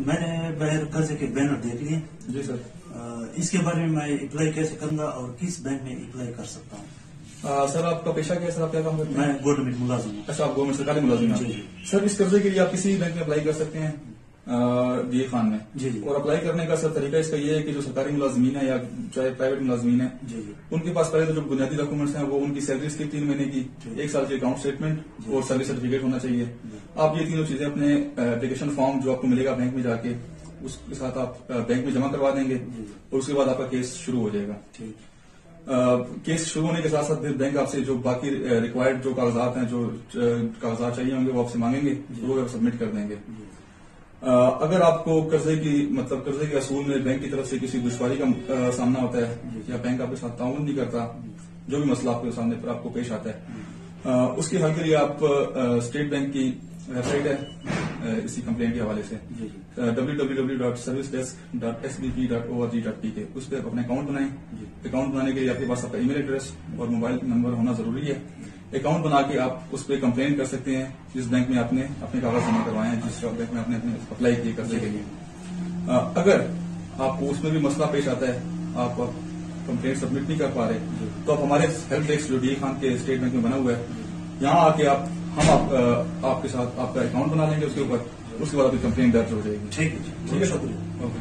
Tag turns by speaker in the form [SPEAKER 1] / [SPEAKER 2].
[SPEAKER 1] मैंने बाहर कर्ज के बैनर देख लिए।
[SPEAKER 2] जी सर।
[SPEAKER 1] इसके बारे में मैं अप्लाई कैसे करूंगा और किस बैंक में अप्लाई कर सकता हूँ?
[SPEAKER 2] सर आपका पेशा क्या है सर? आप क्या काम करते हैं?
[SPEAKER 1] मैं गवर्नमेंट मुलाजिम हूँ।
[SPEAKER 2] अच्छा, आप गवर्नमेंट सरकारी मुलाजिम
[SPEAKER 1] जी,
[SPEAKER 2] हैं।
[SPEAKER 1] जी।
[SPEAKER 2] सर इस कर्जे के लिए आप किसी बैंक में अप्लाई कर सकते हैं, जी खान में।
[SPEAKER 1] जी, जी।
[SPEAKER 2] और अप्लाई करने का सर तरीका इसका ये है कि जो सरकारी मुलाजमीन है या चाहे प्राइवेट मुलाजमीन है,
[SPEAKER 1] जी, जी।
[SPEAKER 2] उनके पास पहले तो जो बुनियादी डॉक्यूमेंट्स हैं वो उनकी सैलरी स्लिप 3 महीने की,
[SPEAKER 1] जी।
[SPEAKER 2] 1 साल की अकाउंट स्टेटमेंट और सर्विस सर्टिफिकेट होना चाहिए।
[SPEAKER 1] जी।
[SPEAKER 2] आप ये तीनों चीजें अपने एप्लीकेशन फॉर्म जो आपको मिलेगा बैंक में जाके उसके साथ आप बैंक में जमा करवा देंगे और उसके बाद आपका केस शुरू हो जाएगा।
[SPEAKER 1] ठीक।
[SPEAKER 2] केस शुरू होने के साथ साथ फिर बैंक आपसे जो बाकी रिक्वायर्ड जो कागजात हैं, जो कागजात चाहिए होंगे वो आपसे मांगेंगे, वो आप सबमिट कर देंगे। अगर आपको कर्जे के असूल में बैंक की तरफ से किसी दुश्वारी का सामना होता है या बैंक आपके साथ ताउन नहीं करता, जो भी मसला आपके सामने पर आपको पेश आता है, उसके हल के लिए आप स्टेट बैंक की वेबसाइट है इसी कंप्लेंट के हवाले से www.servicedesk.sbp.org.pk, उस पर आप अपना अकाउंट बनाएं। अकाउंट बनाने के लिए आपके पास आपका ईमेल एड्रेस और मोबाइल नंबर होना जरूरी है। अकाउंट बना के आप उस पर कंप्लेन कर सकते हैं जिस बैंक में आपने अपने कागज जमा करवाए हैं, जिस बैंक में आपने अप्लाई किए कर्जे के लिए। अगर आपको उसमें भी मसला पेश आता है, आप कंप्लेंट सबमिट नहीं कर पा रहे, तो आप हमारे हेल्प डेस्क जो डी खान के स्टेट बैंक में बना हुआ है, यहाँ आके हम आपके साथ आपका अकाउंट बना लेंगे, उसके बाद आपकी कंप्लेंट दर्ज हो जाएगी।
[SPEAKER 1] ठीक है, शुक्रिया।
[SPEAKER 2] ओके।